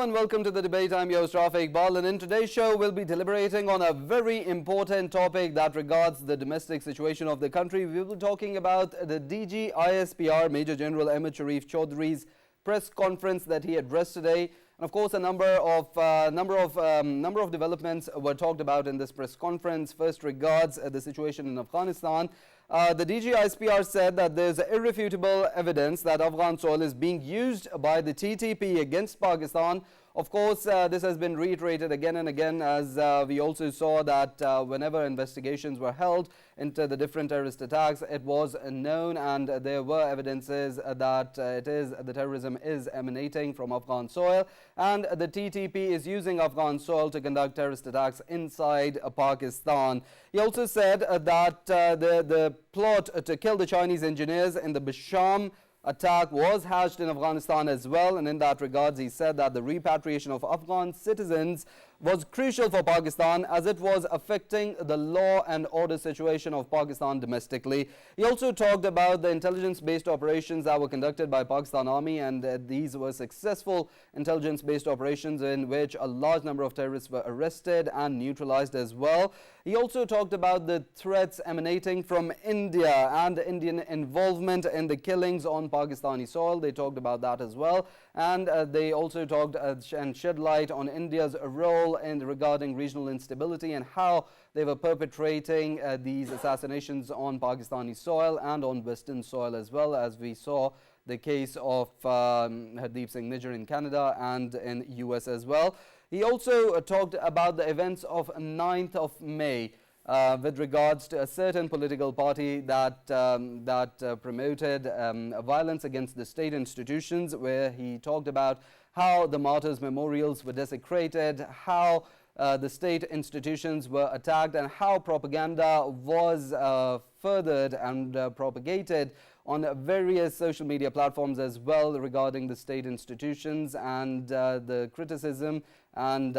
and welcome to the debate. I'm your host Rafae Iqbal, and in today's show we'll be deliberating on a very important topic that regards the domestic situation of the country. We will be talking about the DG ISPR Major General Ahmed Sharif Chaudhry's press conference that he addressed today. And of course, a number of developments were talked about in this press conference. First regards the situation in Afghanistan. The DG ISPR said that there's irrefutable evidence that Afghan soil is being used by the TTP against Pakistan. Of course, this has been reiterated again and again, as we also saw that whenever investigations were held into the different terrorist attacks, it was known and there were evidences that the terrorism is emanating from Afghan soil, and the TTP is using Afghan soil to conduct terrorist attacks inside Pakistan. He also said that the plot to kill the Chinese engineers in the Basham attack was hatched in Afghanistan as well, and in that regards he said that the repatriation of Afghan citizens was crucial for Pakistan as it was affecting the law and order situation of Pakistan domestically. He also talked about the intelligence-based operations that were conducted by Pakistan Army, and these were successful intelligence-based operations in which a large number of terrorists were arrested and neutralized as well. He also talked about the threats emanating from India and Indian involvement in the killings on Pakistani soil. They talked about that as well, and they also talked and shed light on India's role in regarding regional instability and how they were perpetrating these assassinations on Pakistani soil and on Western soil as well, as we saw the case of Hardeep Singh Nijjar in Canada and in US as well. He also talked about the events of 9th of May with regards to a certain political party that promoted violence against the state institutions, where he talked about how the martyrs' memorials were desecrated, how the state institutions were attacked, and how propaganda was furthered and propagated on various social media platforms as well regarding the state institutions, and the criticism and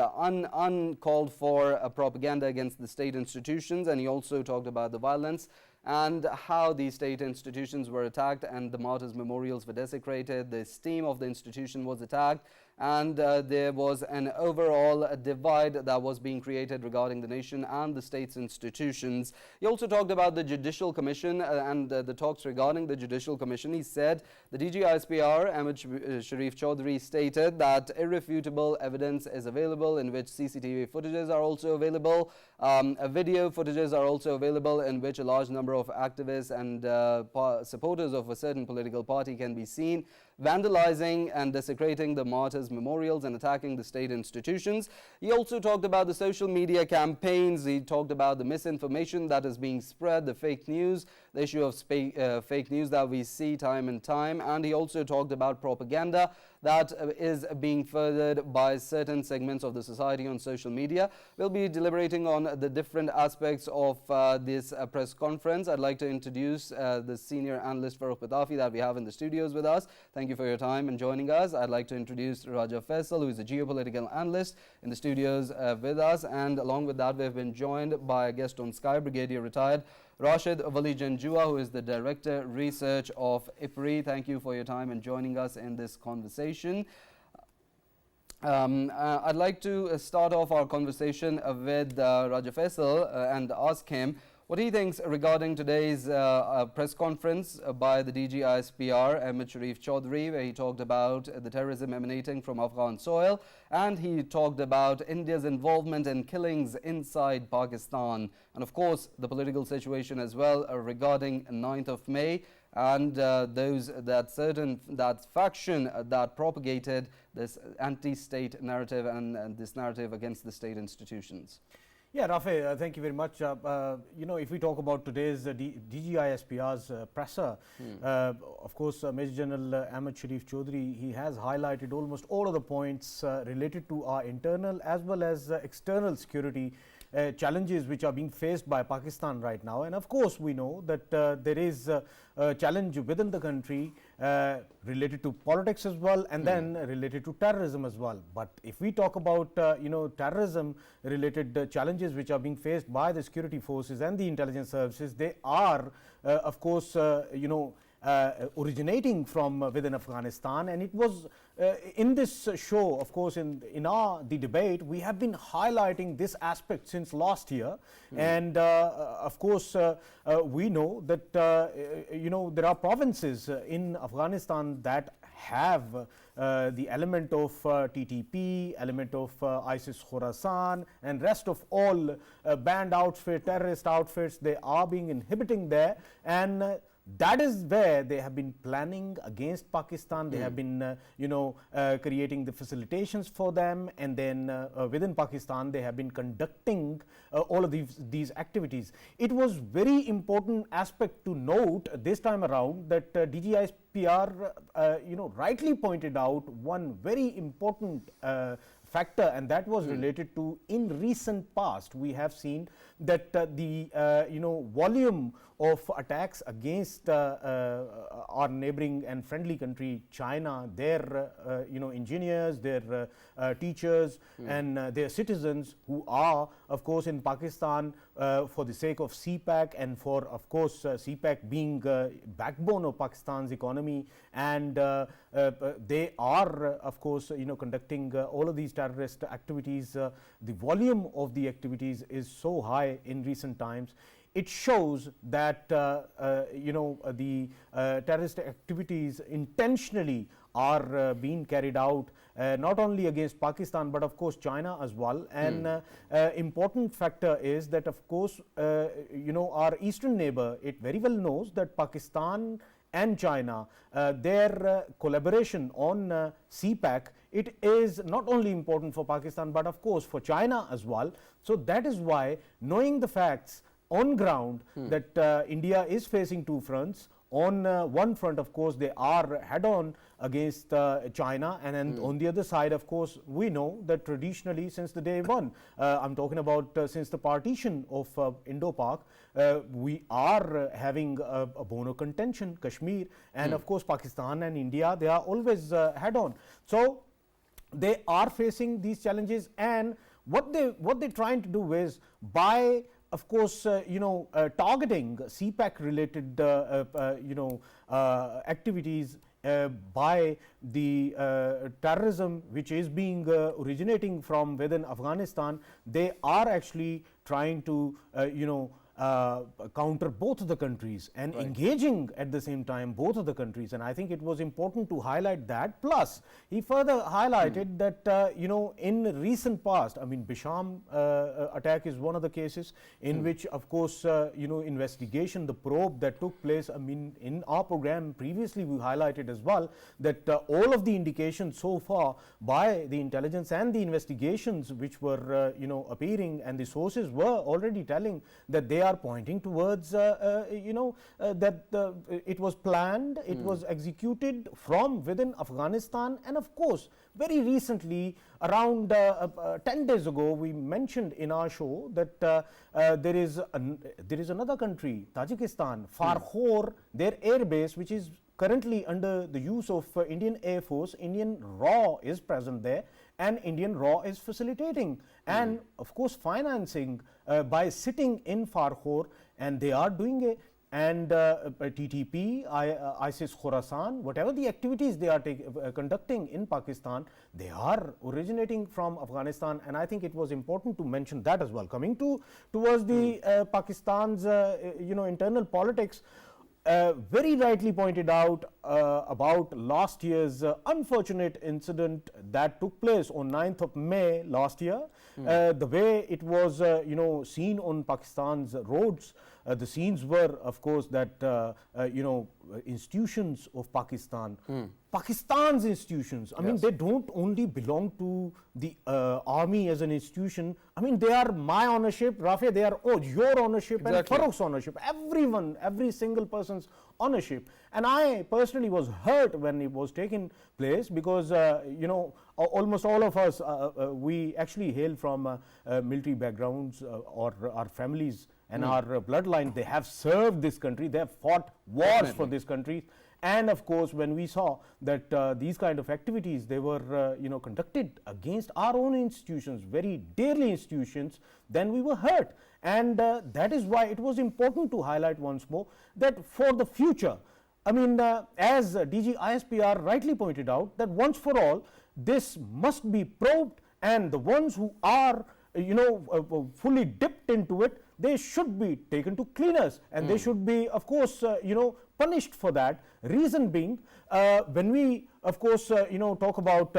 uncalled for propaganda against the state institutions. And he also talked about the violence and how the state institutions were attacked and the martyrs' memorials were desecrated, the esteem of the institution was attacked, and there was an overall divide that was being created regarding the nation and the state's institutions. He also talked about the Judicial Commission and the talks regarding the Judicial Commission. He said the DG ISPR Ahmed Sharif Chaudhry stated that irrefutable evidence is available, in which CCTV footages are also available, video footages are also available, in which a large number of activists and supporters of a certain political party can be seen vandalizing and desecrating the martyrs' memorials and attacking the state institutions. He also talked about the social media campaigns. He talked about the misinformation that is being spread, the fake news, the issue of fake news that we see time and time, and he also talked about propaganda that is being furthered by certain segments of the society on social media. We'll be deliberating on the different aspects of this press conference. I'd like to introduce the senior analyst Farrukh Pitafi that we have in the studios with us. Thank you for your time and joining us. I'd like to introduce Faisal, who is a geopolitical analyst in the studios with us, and along with that we've been joined by a guest on Sky, Brigadier retired Raashid Wali Janjua, who is the Director Research of IPRI. Thank you for your time and joining us in this conversation. I'd like to start off our conversation with Faisal and ask him what he thinks regarding today's press conference by the DG ISPR Ahmed Sharif Chaudhry, where he talked about the terrorism emanating from Afghan soil, and he talked about India's involvement in killings inside Pakistan, and of course the political situation as well regarding 9th of May and that faction that propagated this anti-state narrative and this narrative against the state institutions. Yeah, Rafae, thank you very much. If we talk about today's DGISPR's presser, of course, Major General Ahmed Sharif Chaudhry, he has highlighted almost all of the points related to our internal as well as external security challenges which are being faced by Pakistan right now. And of course, we know that there is a challenge within the country related to politics as well, and then related to terrorism as well. But if we talk about terrorism related challenges which are being faced by the security forces and the intelligence services, they are of course originating from within Afghanistan. And it was in this show, of course, in the debate, we have been highlighting this aspect since last year. And of course, we know that there are provinces in Afghanistan that have the element of TTP, element of ISIS Khorasan, and rest of all banned outfits, terrorist outfits. They are being inhibiting there, and that is where they have been planning against Pakistan. They have been, creating the facilitations for them, and then within Pakistan, they have been conducting all of these activities. It was very important aspect to note this time around that DGISPR, rightly pointed out one very important factor, and that was related to, in recent past, we have seen that the volume of attacks against our neighboring and friendly country China, their engineers, their teachers, and their citizens who are, of course, in Pakistan for the sake of CPAC, and for, of course, CPAC being backbone of Pakistan's economy, and they are, of course, conducting all of these terrorist activities. The volume of the activities is so high in recent times. It shows that the terrorist activities intentionally are being carried out not only against Pakistan, but of course China as well. And important factor is that, of course, our eastern neighbor, it very well knows that Pakistan and China, their collaboration on CPAC, it is not only important for Pakistan, but of course for China as well. So that is why, knowing the facts on ground, that India is facing two fronts. On one front, of course, they are head-on against China, and then on the other side, of course, we know that traditionally since the day one, I'm talking about since the partition of Indo-Pak, we are having a bone of contention, Kashmir, and of course Pakistan and India, they are always head-on. So they are facing these challenges, and what they're trying to do is, by of course, targeting CPAC related activities by the terrorism which is being originating from within Afghanistan, they are actually trying to counter both of the countries and engaging at the same time both of the countries. And I think it was important to highlight that. Plus, he further highlighted that in recent past, I mean, Bisham attack is one of the cases in which, of course, investigation, the probe that took place. I mean, in our program previously we highlighted as well that all of the indications so far by the intelligence and the investigations which were appearing, and the sources were already telling that they are pointing towards that it was planned, it was executed from within Afghanistan. And of course, very recently, around 10 days ago, we mentioned in our show that there is another country, Tajikistan, Farrukh, their air base, which is currently under the use of Indian Air Force. Indian RAW is present there, and Indian RAW is facilitating and of course financing by sitting in Farrukh, and they are doing it. And TTP, ISIS Khorasan, whatever the activities they are conducting in Pakistan, they are originating from Afghanistan. And I think it was important to mention that as well. Coming towards the Pakistan's internal politics, very rightly pointed out about last year's unfortunate incident that took place on 9th of May last year. The way it was seen on Pakistan's roads, the scenes were, of course, that institutions of Pakistan, Pakistan's institutions, I mean, they don't only belong to the army as an institution. I mean, they are my ownership, Rafae, they are your ownership, and Farrukh's ownership, every single person's ownership. And I personally was hurt when it was taking place, because almost all of us, we actually hail from military backgrounds, or our families and our bloodline, they have served this country, they have fought wars for this country. And of course, when we saw that these kind of activities, they were conducted against our own institutions, very dearly institutions, then we were hurt. And that is why it was important to highlight once more that for the future, I mean, as DG ISPR rightly pointed out, that once for all, this must be probed, and the ones who are fully dipped into it, they should be taken to cleaners, and they should be, of course, punished for that. Reason being, when we, of course, talk about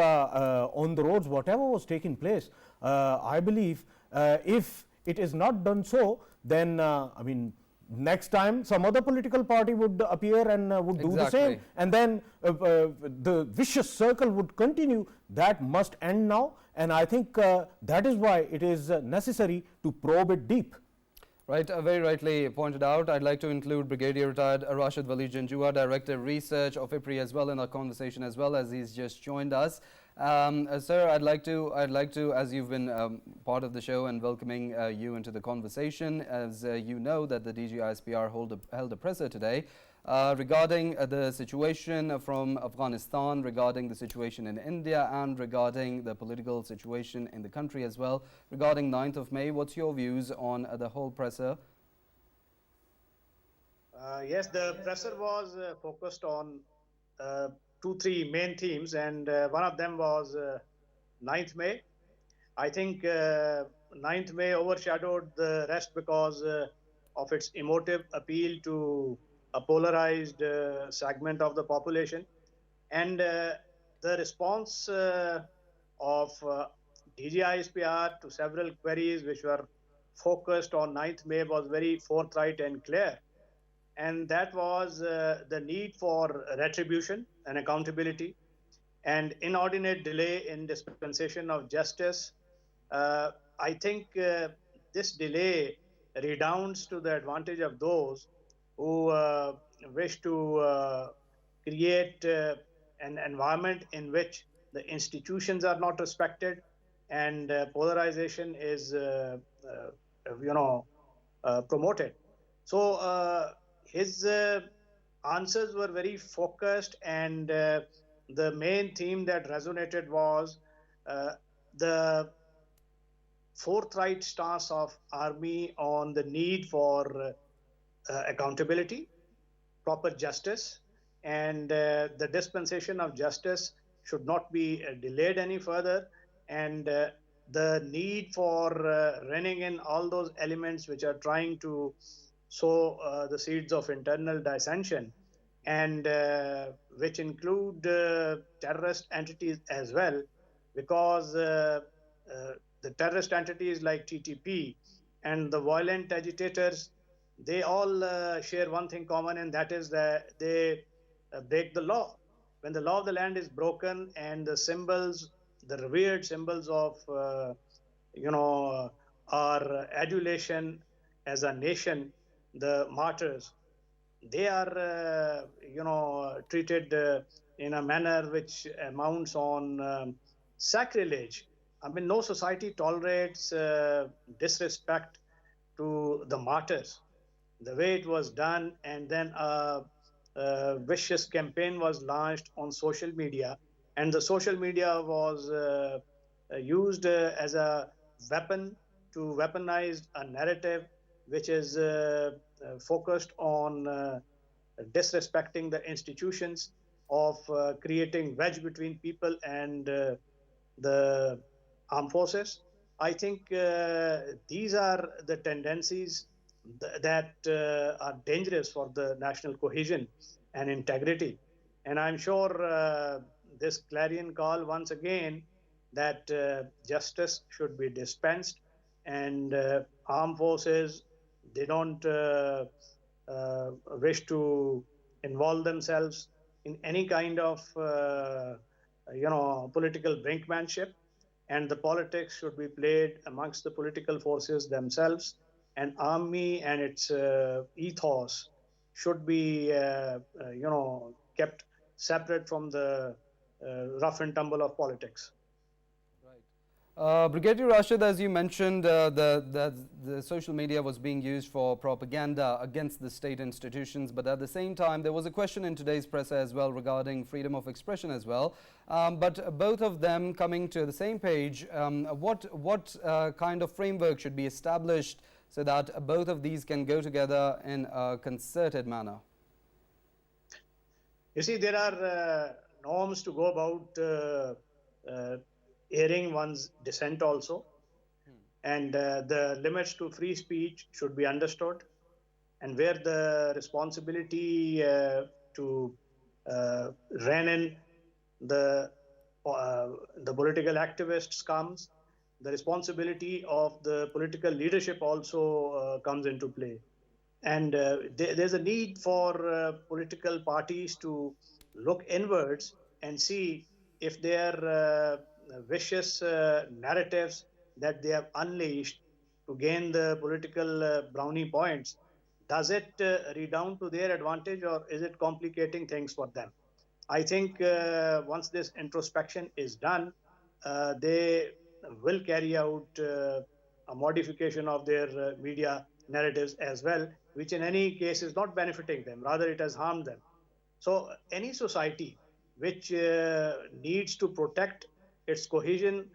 on the roads, whatever was taking place, I believe if it is not done so, then I mean, next time some other political party would appear and would do the same, and then the vicious circle would continue. That must end now, and I think that is why it is necessary to probe it deep. Right, very rightly pointed out. I'd like to include Brigadier Retired Raashid Wali Janjua, Director Research of IPRI, as well in our conversation, as well as he's just joined us. Sir, I'd like to, as you've been part of the show and welcoming you into the conversation, as you know that the DG ISPR held a presser today regarding the situation from Afghanistan, regarding the situation in India, and regarding the political situation in the country as well. Regarding 9th of May, what's your views on the whole presser? Yes, the presser was focused on 2-3 main themes, and one of them was 9th May. I think 9th May overshadowed the rest because of its emotive appeal to a polarized segment of the population, and the response of DG ISPR to several queries which were focused on 9th May was very forthright and clear, and that was the need for retribution and accountability and inordinate delay in dispensation of justice. I think this delay redounds to the advantage of those who wish to create an environment in which the institutions are not respected, and polarization is promoted. So his answers were very focused, and the main theme that resonated was the forthright stance of army on the need for accountability, proper justice, and the dispensation of justice should not be delayed any further, and the need for reining in all those elements which are trying to sow the seeds of internal dissension, and which include terrorist entities as well, because the terrorist entities like TTP and the violent agitators, they all share one thing common, and that is that they break the law. When the law of the land is broken and the symbols, the revered symbols of our adulation as a nation, the martyrs, they are treated in a manner which amounts on sacrilege. I mean, no society tolerates disrespect to the martyrs. The way it was done, and then a vicious campaign was launched on social media, and the social media was used as a weapon to weaponize a narrative which is focused on disrespecting the institutions, of creating wedge between people and the armed forces. I think these are the tendencies that are dangerous for the national cohesion and integrity. And I'm sure this clarion call once again that justice should be dispensed, and armed forces, they don't wish to involve themselves in any kind of political brinkmanship, and the politics should be played amongst the political forces themselves, and army and its ethos should be kept separate from the rough and tumble of politics. Brigadier Raashid, as you mentioned, the social media was being used for propaganda against the state institutions, but at the same time there was a question in today's presser as well regarding freedom of expression as well. But both of them coming to the same page, what kind of framework should be established so that both of these can go together in a concerted manner? You see, there are norms to go about airing one's dissent also, and the limits to free speech should be understood, and where the responsibility to rein in the political activists comes, the responsibility of the political leadership also comes into play. And there's a need for political parties to look inwards and see if their vicious narratives that they have unleashed to gain the political brownie points, does it redound to their advantage, or is it complicating things for them? I think once this introspection is done, they will carry out a modification of their media narratives as well, which in any case is not benefiting them, rather it has harmed them. So any society which needs to protect its cohesion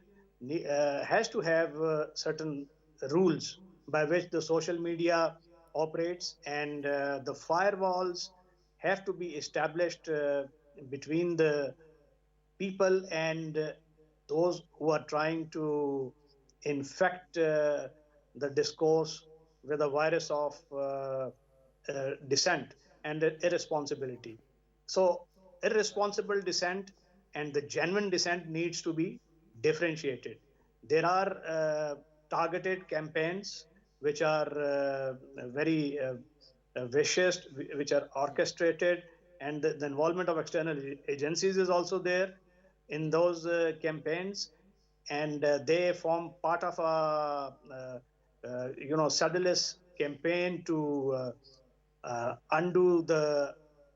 has to have certain rules by which the social media operates, and the firewalls have to be established between the people and those who are trying to infect the discourse with a virus of dissent and irresponsibility. So irresponsible dissent and the genuine dissent needs to be differentiated. There are targeted campaigns which are very vicious, which are orchestrated, and the involvement of external agencies is also there in those campaigns, and they form part of a sedulous campaign to undo the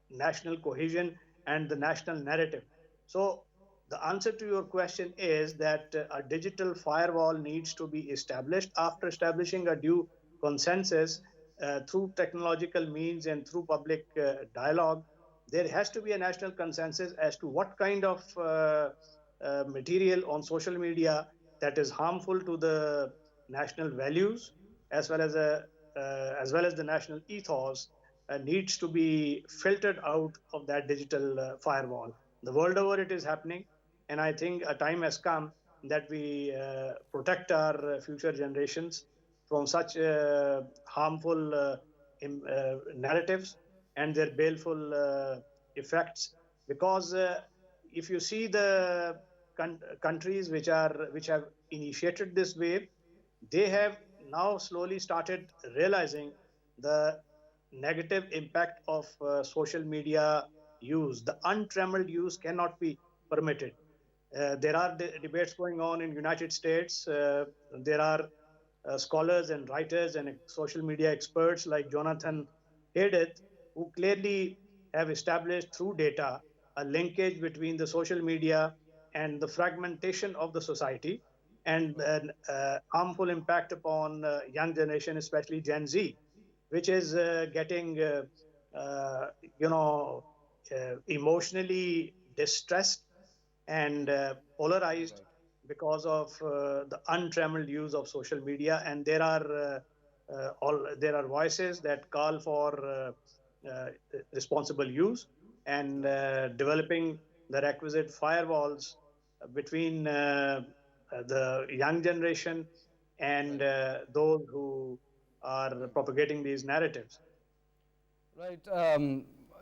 national cohesion and the national narrative. So the answer to your question is that a digital firewall needs to be established. After establishing a due consensus through technological means and through public dialogue, there has to be a national consensus as to what kind of material on social media that is harmful to the national values as well as the national ethos needs to be filtered out of that digital firewall. The world over it is happening, and I think a time has come that we protect our future generations from such harmful narratives and their baleful effects. Because if you see the countries which have initiated this wave, they have now slowly started realizing the negative impact of social media use. The untrammeled use cannot be permitted. There are debates going on in United States. There are scholars and writers and social media experts like Jonathan Haidt, who clearly have established through data a linkage between the social media and the fragmentation of the society and harmful impact upon young generation, especially Gen Z, which is getting, emotionally distressed and polarized because of the untrammeled use of social media. And there are voices that call for responsible use and developing the requisite firewalls between the young generation and those who are propagating these narratives. Right.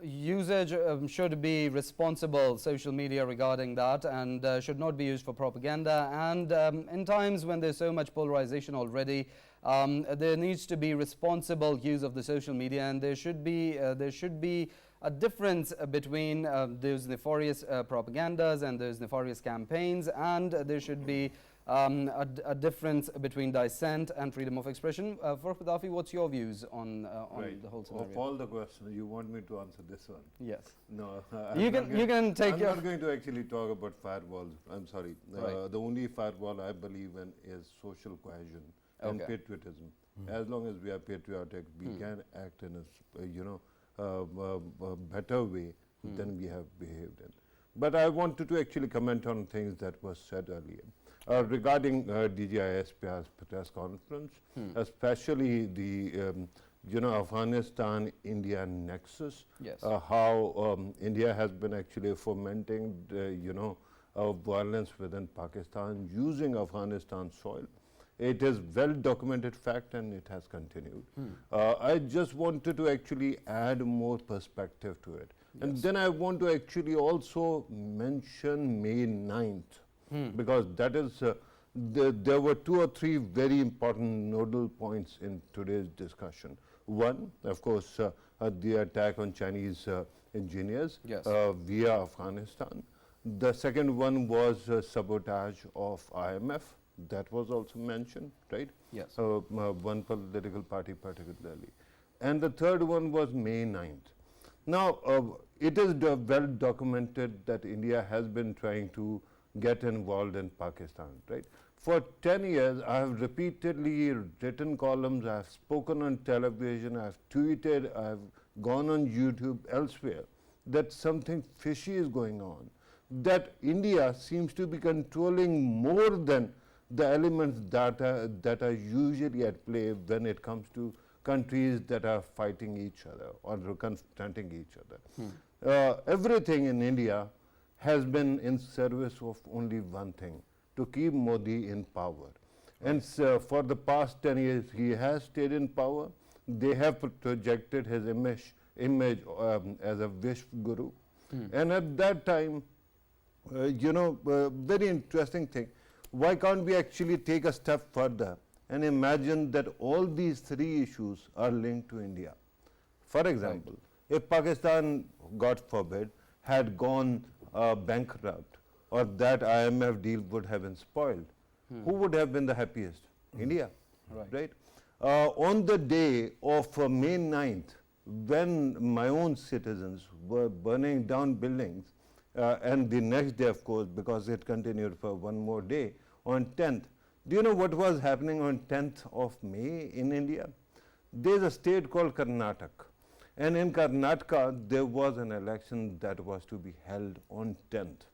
Usage should be responsible, social media, regarding that, and should not be used for propaganda. And in times when there's so much polarization already, there needs to be responsible use of the social media, and there should be a difference between those nefarious propagandas and those nefarious campaigns, and there should be a difference between dissent and freedom of expression. Farrukh, Pitafi, what's your views on the whole scenario? Of all the questions, you want me to answer this one? Yes. No. You can take. I'm not going to actually talk about firewalls. I'm sorry. Right. The only firewall I believe in is social cohesion and patriotism. As long as we are patriotic, we can act in a better way than we have behaved in. But I wanted to actually comment on things that was said earlier. Regarding DGI ISPR's press conference, especially Afghanistan-India nexus. Yes. How India has been actually fomenting, violence within Pakistan using Afghanistan soil. It is well documented fact and it has continued. I just wanted to actually add more perspective to it. And then I want to actually also mention May 9th because that is, there were 2 or 3 very important nodal points in today's discussion. One, of course, the attack on Chinese engineers via Afghanistan. The second one was sabotage of IMF. That was also mentioned, right? Yes. One political party particularly. And the third one was May 9th. Now, it is well documented that India has been trying to get involved in Pakistan, right? For 10 years, I have repeatedly written columns, I have spoken on television, I have tweeted, I have gone on YouTube, elsewhere, that something fishy is going on, that India seems to be controlling more than the elements that are usually at play when it comes to countries that are fighting each other or confronting each other. Everything in India has been in service of only one thing, to keep Modi in power. And so for the past 10 years, he has stayed in power. They have projected his image as a wish guru. And at that time, very interesting thing, why can't we actually take a step further and imagine that all these 3 issues are linked to India? For example, if Pakistan, God forbid, had gone bankrupt, or that IMF deal would have been spoiled, who would have been the happiest? India, right? On the day of May 9th, when my own citizens were burning down buildings, and the next day, of course, because it continued for one more day, on 10th, do you know what was happening on 10th of May in India? There is a state called Karnataka. And in Karnataka, there was an election that was to be held on 10th.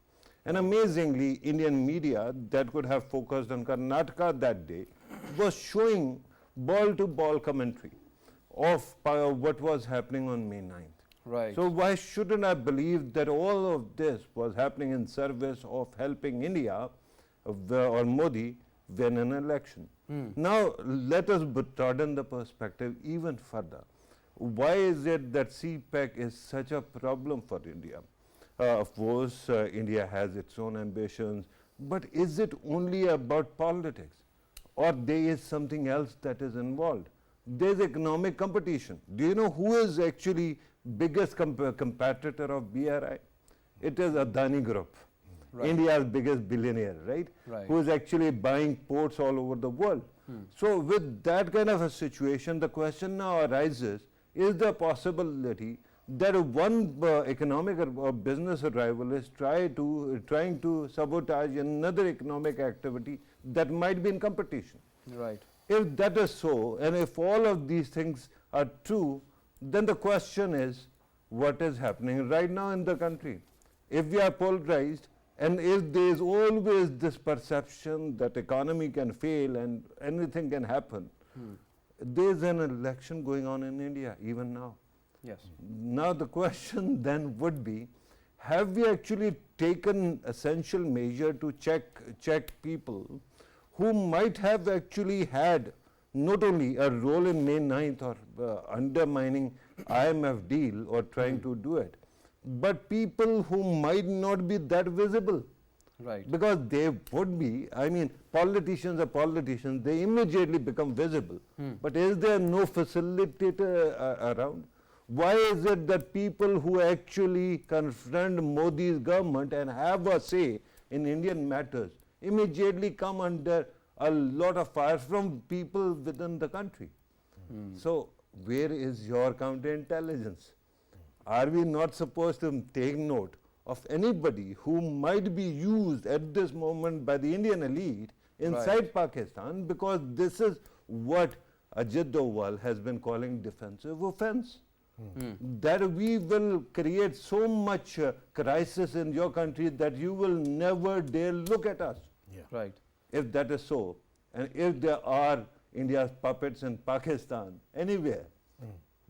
And amazingly, Indian media that could have focused on Karnataka that day was showing ball-to-ball commentary of what was happening on May 9th. Right. So why shouldn't I believe that all of this was happening in service of helping India or Modi win an election? Now, let us broaden the perspective even further. Why is it that CPEC is such a problem for India? Of course, India has its own ambitions, but is it only about politics? Or there is something else that is involved? There is economic competition. Do you know who is actually biggest competitor of BRI? It is Adani Group, India's biggest billionaire, right? Who is actually buying ports all over the world. So with that kind of a situation, the question now arises, is there a possibility that one economic or business rival is trying to sabotage another economic activity that might be in competition? Right. If that is so, and if all of these things are true, then the question is, what is happening right now in the country? If we are polarized, and if there is always this perception that economy can fail and anything can happen, there is an election going on in India even now. Yes. Now the question then would be, have we actually taken essential measure to check people who might have actually had not only a role in May 9th or undermining IMF deal or trying to do it, but people who might not be that visible? Right. Because they would be, I mean, politicians are politicians, they immediately become visible. But is there no facilitator around? Why is it that people who actually confront Modi's government and have a say in Indian matters immediately come under a lot of fire from people within the country? So where is your counterintelligence? Are we not supposed to take note of anybody who might be used at this moment by the Indian elite inside Pakistan, because this is what Ajit Doval has been calling defensive offense? That we will create so much crisis in your country that you will never dare look at us. Right. If that is so, and if there are India's puppets in Pakistan, anywhere,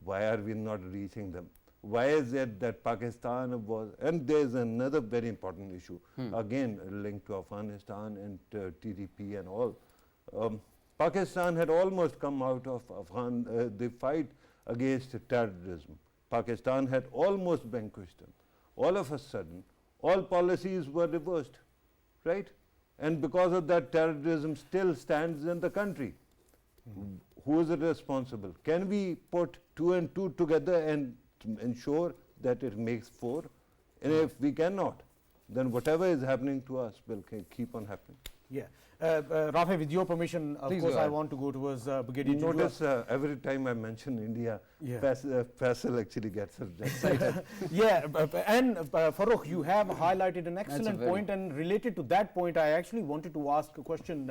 Why are we not reaching them? Why is it that Pakistan was, and there is another very important issue, again linked to Afghanistan and TTP and all. Pakistan had almost come out of the fight against terrorism. Pakistan had almost vanquished them. All of a sudden, all policies were reversed, right? And because of that, terrorism still stands in the country. Who is responsible? Can we put 2 and 2 together and ensure that it makes 4? And if we cannot, then whatever is happening to us will keep on happening. Yeah. Rafae, with your permission, of Please course, go I ahead. want to go towards Brigadier You Janjua. notice every time I mention India, Yeah. Faisal actually gets excited. Yeah, and Farrukh, you have highlighted an excellent very- point, and related to that point, I actually wanted to ask a question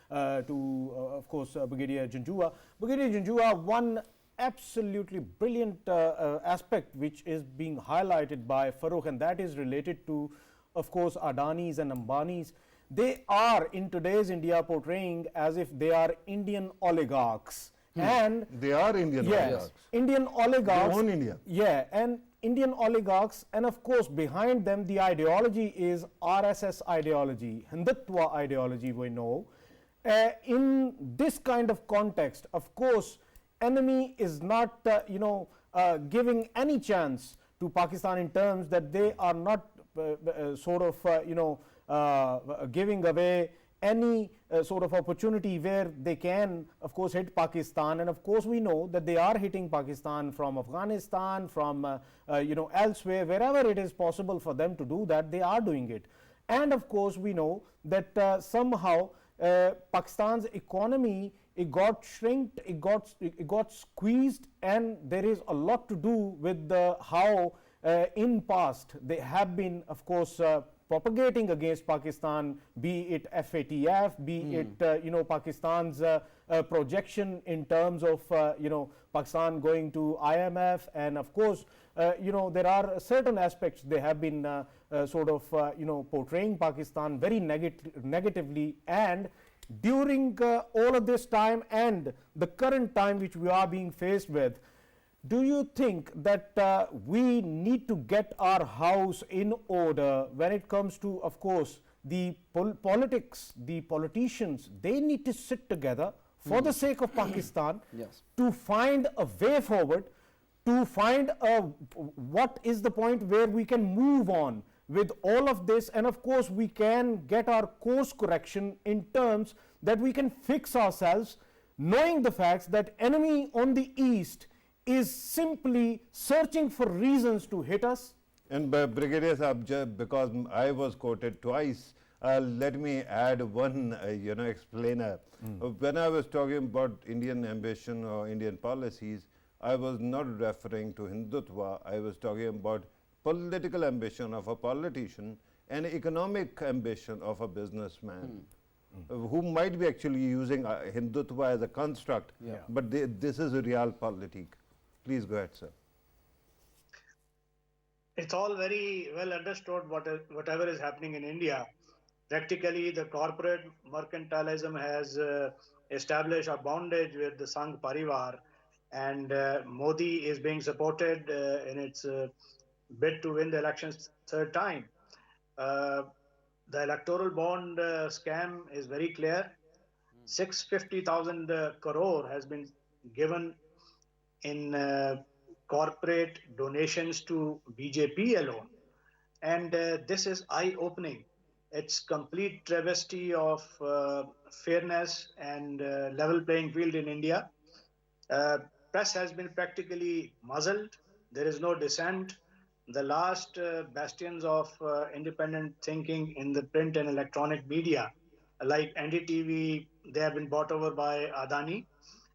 to, of course, Brigadier Janjua. Brigadier Janjua, one absolutely brilliant aspect which is being highlighted by Farrukh, and that is related to, of course, Adanis and Ambanis. They are, in today's India, portraying as if they are Indian oligarchs. And They are Indian oligarchs. Indian oligarchs. They own India. Yeah, and Indian oligarchs, and of course behind them the ideology is RSS ideology, Hindutva ideology, we know. In this kind of context, of course, enemy is not giving any chance to Pakistan in terms that they are not giving away any sort of opportunity where they can, of course, hit Pakistan. And of course we know that they are hitting Pakistan from Afghanistan, from elsewhere, wherever it is possible for them to do that, they are doing it. And of course we know that somehow Pakistan's economy, it got shrinked, it got squeezed, and there is a lot to do with how in past they have been, of course, propagating against Pakistan, be it FATF, be it Pakistan's projection in terms of Pakistan going to IMF, and of course there are certain aspects they have been portraying Pakistan very negatively. And during all of this time and the current time which we are being faced with, do you think that we need to get our house in order when it comes to, of course, the politics, the politicians? They need to sit together for the sake of Pakistan to find a way forward, to find what is the point where we can move on with all of this, and of course we can get our course correction in terms that we can fix ourselves, knowing the facts that enemy on the east is simply searching for reasons to hit us. And Brigadier Saab, because I was quoted twice, let me add one explainer. When I was talking about Indian ambition or Indian policies, I was not referring to Hindutva. I was talking about political ambition of a politician and economic ambition of a businessman, who might be actually using Hindutva as a construct, but this is a realpolitik. Please go ahead, sir. It's all very well understood whatever is happening in India. Practically, the corporate mercantilism has established a bondage with the Sangh Parivar, and Modi is being supported in its bid to win the elections third time. The electoral bond scam is very clear. 650,000 crore has been given in corporate donations to BJP alone. And this is eye-opening. It's complete travesty of fairness and level playing field in India. Press has been practically muzzled. There is no dissent. The last bastions of independent thinking in the print and electronic media, like NDTV, they have been bought over by Adani.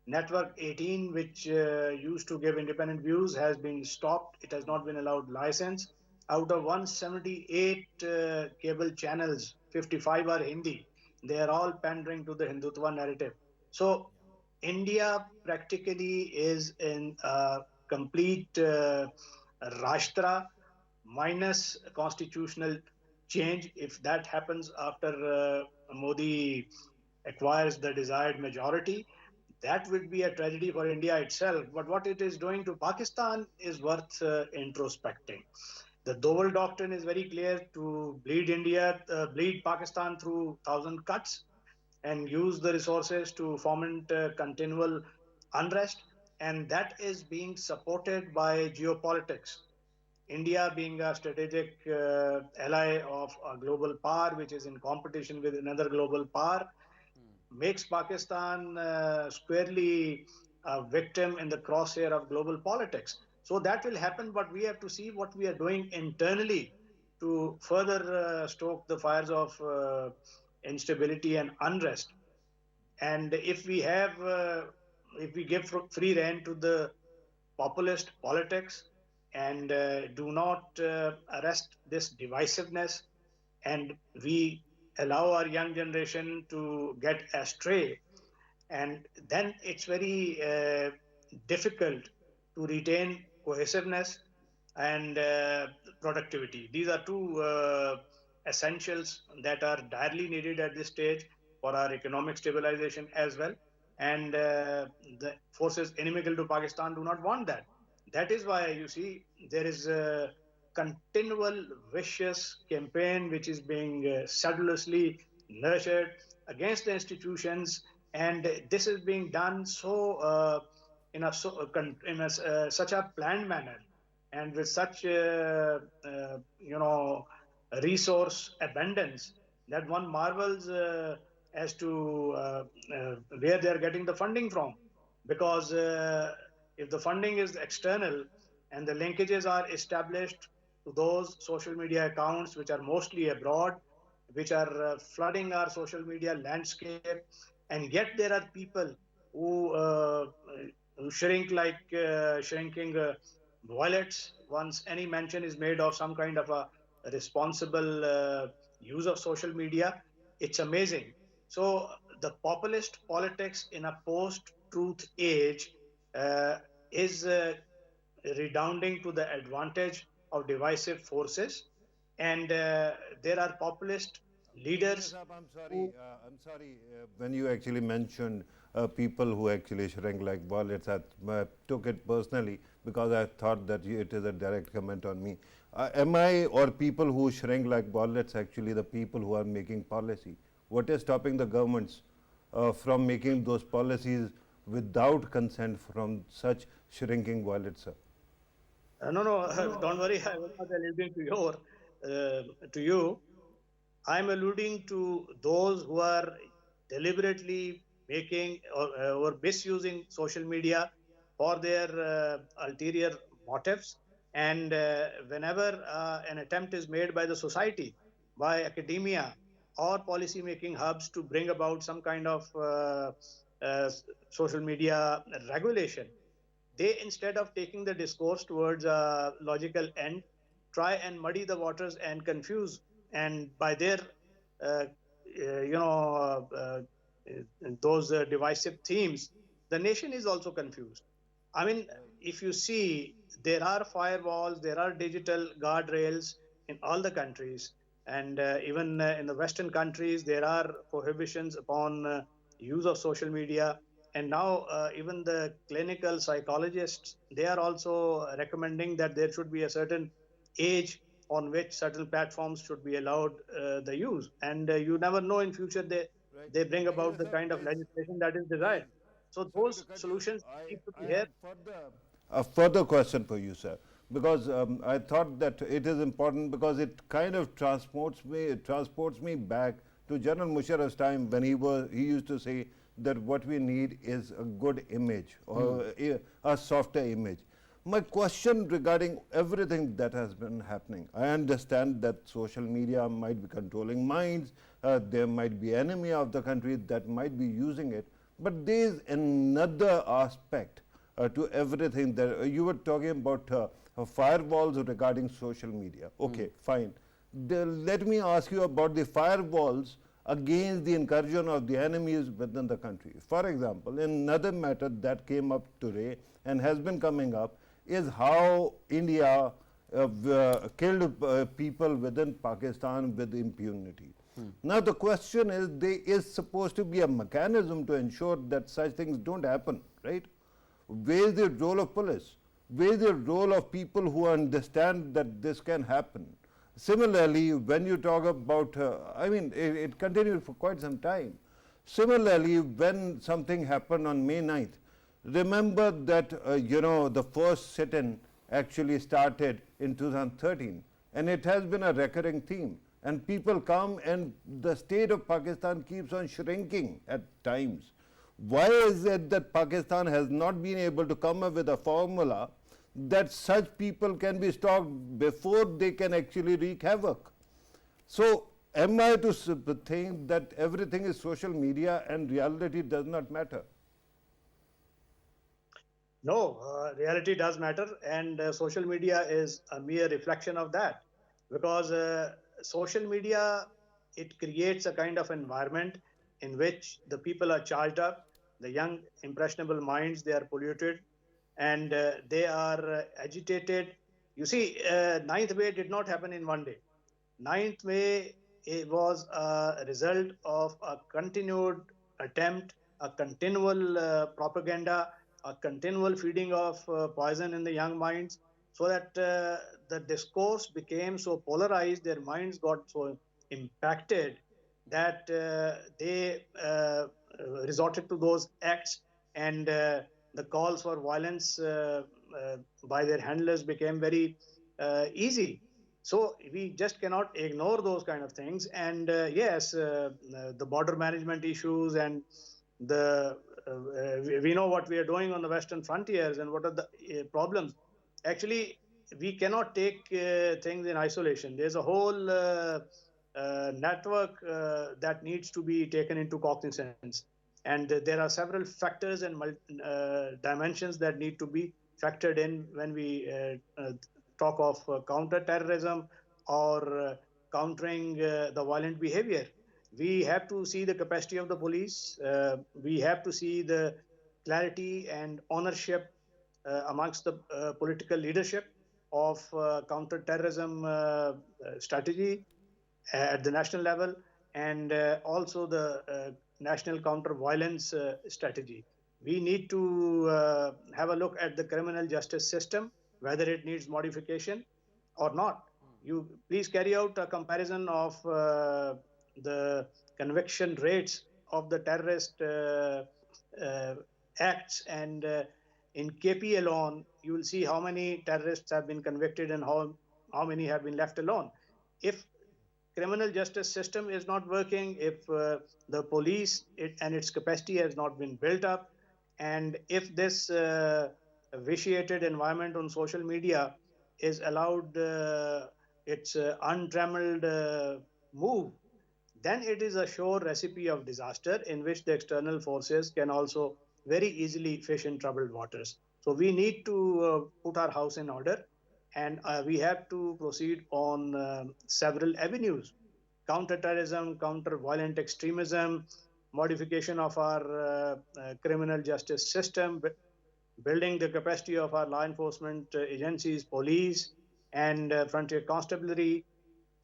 Network 18, which used to give independent views, has been stopped. It has not been allowed license. Out of 178 cable channels, 55 are Hindi. They are all pandering to the Hindutva narrative. So India practically is in a complete Rashtra minus constitutional change. If that happens after Modi acquires the desired majority, that would be a tragedy for India itself. But what it is doing to Pakistan is worth introspecting. The Doval doctrine is very clear: to bleed Pakistan through thousand cuts, and use the resources to foment continual unrest. And that is being supported by geopolitics. India, being a strategic ally of a global power, which is in competition with another global power, makes Pakistan squarely a victim in the crosshair of global politics. So that will happen, but we have to see what we are doing internally to further stoke the fires of instability and unrest. And if we give free rein to the populist politics and do not arrest this divisiveness, and we allow our young generation to get astray, and then it's very difficult to retain cohesiveness and productivity. These are two essentials that are direly needed at this stage for our economic stabilization as well. And the forces inimical to Pakistan do not want that. That is why you see there is a continual vicious campaign which is being sedulously nurtured against the institutions, and this is being done such a planned manner and with such resource abundance that one marvels as to where they are getting the funding from. Because if the funding is external and the linkages are established to those social media accounts which are mostly abroad, which are flooding our social media landscape, and yet there are people who shrink like shrinking violets once any mention is made of some kind of a responsible use of social media. It's amazing. So the populist politics in a post-truth age is redounding to the advantage of divisive forces, and there are populist leaders. I'm sorry. When you actually mentioned people who actually shrink like bullets, I took it personally because I thought that it is a direct comment on me. Am I, or people who shrink like bullets, actually the people who are making policy? What is stopping the governments from making those policies without consent from such shrinking bullets, sir? No, don't worry. I was not alluding to you. I'm alluding to those who are deliberately making or misusing social media for their ulterior motives. And whenever an attempt is made by the society, by academia, or policy making hubs to bring about some kind of uh, social media regulation, they, instead of taking the discourse towards a logical end, try and muddy the waters and confuse. And by their, uh, those divisive themes, the nation is also confused. I mean, if you see, there are firewalls, there are digital guardrails in all the countries. And even in the Western countries, there are prohibitions upon use of social media. And now even the clinical psychologists, they are also recommending that there should be a certain age on which certain platforms should be allowed the use. And you never know, in future they bring about the kind of legislation that is desired. So those solutions need to be I here. had a further question for you, sir, because I thought that it is important because it kind of transports me back to General Musharraf's time when he used to say that what we need is a good image or a softer image. My question regarding everything that has been happening, I understand that social media might be controlling minds, there might be enemy of the country that might be using it, but there is another aspect to everything that you were talking about firewalls regarding social media. Okay, fine. Let me ask you about the firewalls against the incursion of the enemies within the country. For example, another matter that came up today and has been coming up is how India killed people within Pakistan with impunity. Now the question is, there is supposed to be a mechanism to ensure that such things don't happen, right? Where is the role of police? Where is the role of people who understand that this can happen? Similarly, when you talk about, it continued for quite some time. Similarly, when something happened on May 9th, remember that, the first sit-in actually started in 2013, and it has been a recurring theme. And people come and the state of Pakistan keeps on shrinking at times. Why is it that Pakistan has not been able to come up with a formula that such people can be stopped before they can actually wreak havoc? So, am I to think that everything is social media and reality does not matter? No, reality does matter, and social media is a mere reflection of that, because social media, it creates a kind of environment in which the people are charged up, the young impressionable minds, they are polluted, and they are agitated. You see, 9th May did not happen in one day. 9th May, it was a result of a continued attempt, a continual propaganda, a continual feeding of poison in the young minds, so that the discourse became so polarized, their minds got so impacted that they resorted to those acts, and the calls for violence by their handlers became very easy. So we just cannot ignore those kind of things. And yes, the border management issues and we know what we are doing on the western frontiers and what are the problems. Actually, we cannot take things in isolation. There's a whole network that needs to be taken into cognizance. And there are several factors and dimensions that need to be factored in when we talk of counter-terrorism or countering the violent behavior. We have to see the capacity of the police. We have to see the clarity and ownership amongst the political leadership of counter-terrorism strategy at the national level, and also the national counter-violence strategy. We need to have a look at the criminal justice system, whether it needs modification or not. You please carry out a comparison of the conviction rates of the terrorist acts, and in KP alone, you will see how many terrorists have been convicted and how many have been left alone. If criminal justice system is not working, if the police and its capacity has not been built up, and if this vitiated environment on social media is allowed its untrammeled move, then it is a sure recipe of disaster in which the external forces can also very easily fish in troubled waters. So we need to put our house in order, and we have to proceed on several avenues: counter-terrorism, counter-violent extremism, modification of our criminal justice system, building the capacity of our law enforcement agencies, police, and frontier constabulary,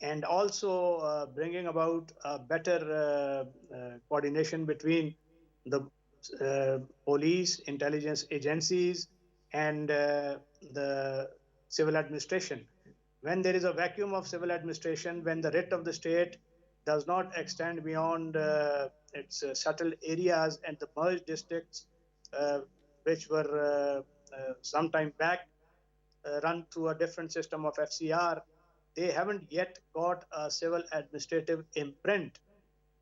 and also bringing about a better coordination between the police, intelligence agencies, and the civil administration. When there is a vacuum of civil administration, when the writ of the state does not extend beyond its settled areas and the merged districts, which were some time back run through a different system of FCR, they haven't yet got a civil administrative imprint.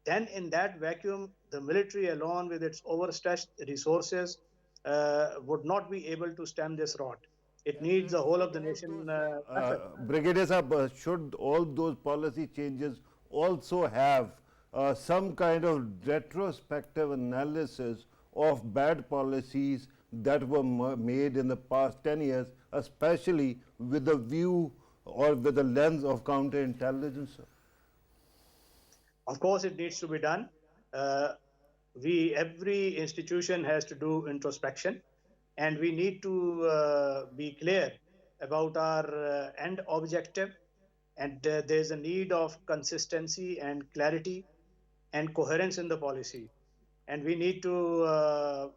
Then in that vacuum, the military alone with its overstretched resources would not be able to stem this rot. It needs the whole of the nation. Brigadier Sahab, should all those policy changes also have some kind of retrospective analysis of bad policies that were made in the past 10 years, especially with the view or with the lens of counterintelligence? Of course, it needs to be done. Every institution has to do introspection, and we need to be clear about our end objective. And there is a need of consistency and clarity and coherence in the policy. And we need to,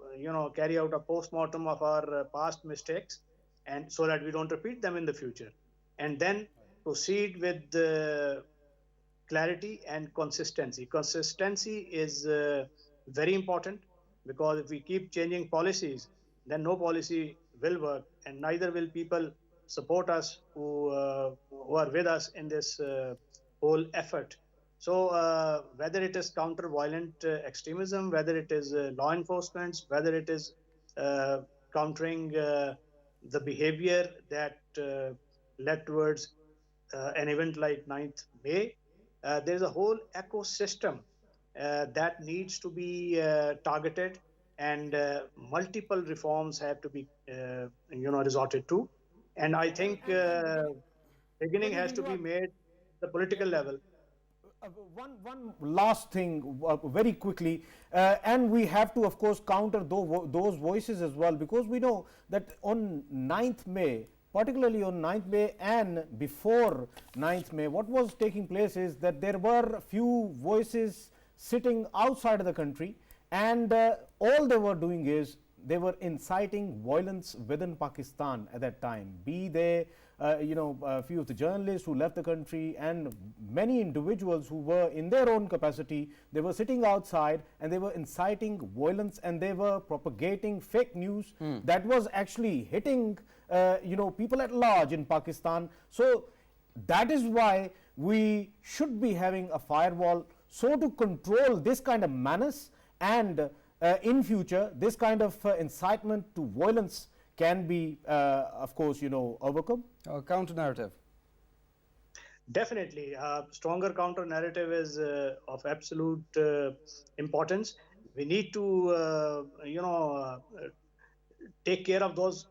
carry out a post-mortem of our past mistakes, and so that we don't repeat them in the future. And then proceed with clarity and consistency. Consistency is very important, because if we keep changing policies, then no policy will work, and neither will people support us who are with us in this whole effort. So whether it is counter-violent extremism, whether it is law enforcement, whether it is uh, countering the behavior that led towards an event like 9th May, there's a whole ecosystem that needs to be targeted, and multiple reforms have to be, resorted to. And I think beginning Brigadier has to be Janjua, made at the political level. one last thing, very quickly, and we have to, of course, counter those voices as well, because we know that on 9th May, particularly on 9th May and before 9th May, what was taking place is that there were few voices sitting outside of the country, and all they were doing is they were inciting violence within Pakistan at that time, be they a few of the journalists who left the country and many individuals who were in their own capacity, they were sitting outside and they were inciting violence, and they were propagating fake news that was actually hitting people at large in Pakistan. So that is why we should be having a firewall, so to control this kind of menace, and in future this kind of incitement to violence can be, of course, overcome. Counter narrative. Definitely, stronger counter narrative is of absolute importance. We need to, take care of those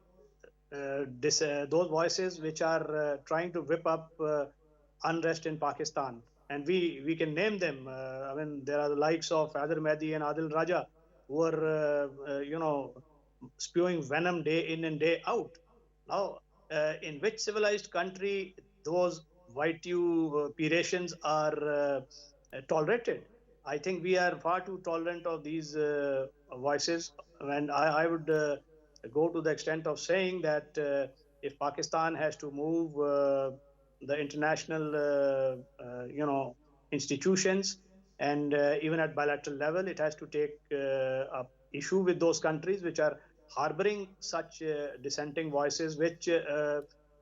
those voices which are trying to whip up unrest in Pakistan, and we can name them. I mean, there are the likes of Adil Mehdi and Adil Raja, who are spewing venom day in and day out. Now, in which civilized country those vituperations are tolerated? I think we are far too tolerant of these voices, and I would go to the extent of saying that if Pakistan has to move the international, institutions, and even at bilateral level, it has to take up issue with those countries which are harboring such dissenting voices, which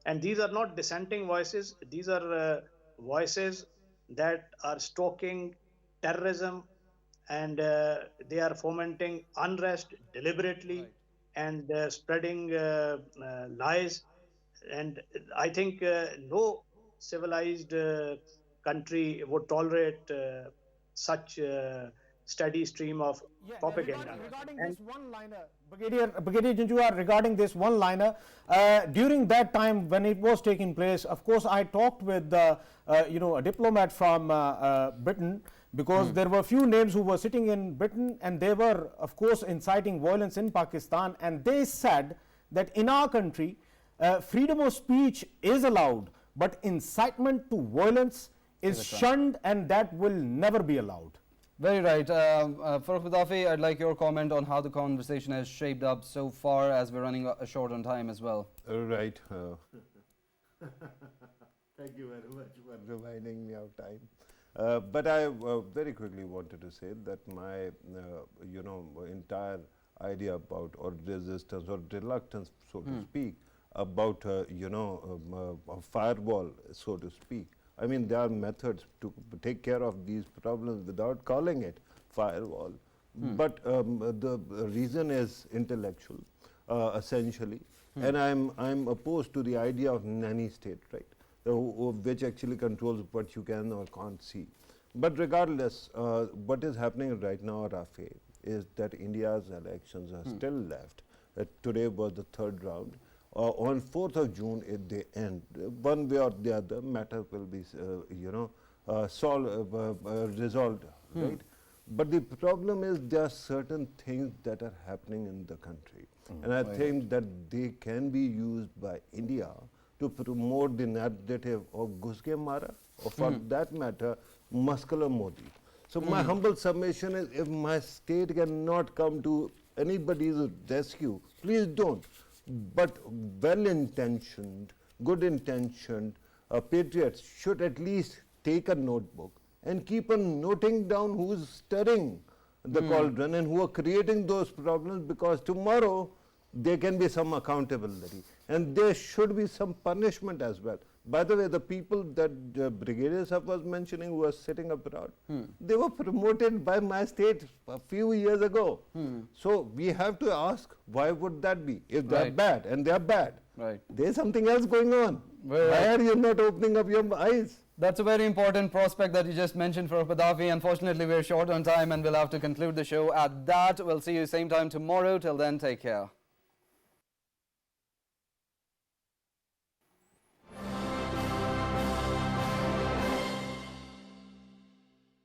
and these are not dissenting voices, these are voices that are stoking terrorism, and they are fomenting unrest deliberately, Right. and spreading lies. And I think no civilized country would tolerate such steady stream of propaganda. Regarding And this one-liner, Brigadier Janjua, regarding this one-liner, during that time when it was taking place, of course, I talked with a diplomat from Britain, because there were few names who were sitting in Britain, and they were, of course, inciting violence in Pakistan, and they said that in our country, freedom of speech is allowed, but incitement to violence is shunned, and that will never be allowed. Very right. Farrukh Pitafi, I'd like your comment on how the conversation has shaped up so far, as we're running short on time as well. Right. Thank you very much for reminding me of time. But I very quickly wanted to say that my, entire idea about, or resistance or reluctance, so to speak, about, a firewall, so to speak. I mean, there are methods to take care of these problems without calling it firewall. But the reason is intellectual, essentially. And I'm opposed to the idea of nanny state, right? Which actually controls what you can or can't see. But regardless, what is happening right now, Rafae, is that India's elections are still left. Today was the third round. On 4th of June, if they end, one way or the other, matter will be, resolved, right? But the problem is there are certain things that are happening in the country. And I think that they can be used by India to promote the narrative of Ghuske Mara or for that matter, muscular Modi. So my humble submission is, if my state cannot come to anybody's rescue, please don't. But well-intentioned, good-intentioned patriots should at least take a notebook and keep on noting down who is stirring the cauldron and who are creating those problems, because tomorrow there can be some accountability and there should be some punishment as well. By the way, the people that Brigadier Sahab was mentioning who were sitting abroad, they were promoted by my state a few years ago. So we have to ask, why would that be? If they are bad, and they are bad, there is something else going on. Why are you not opening up your eyes? That's a very important prospect that you just mentioned for Pitafi. Unfortunately, we're short on time and we'll have to conclude the show at that. We'll see you same time tomorrow. Till then, take care.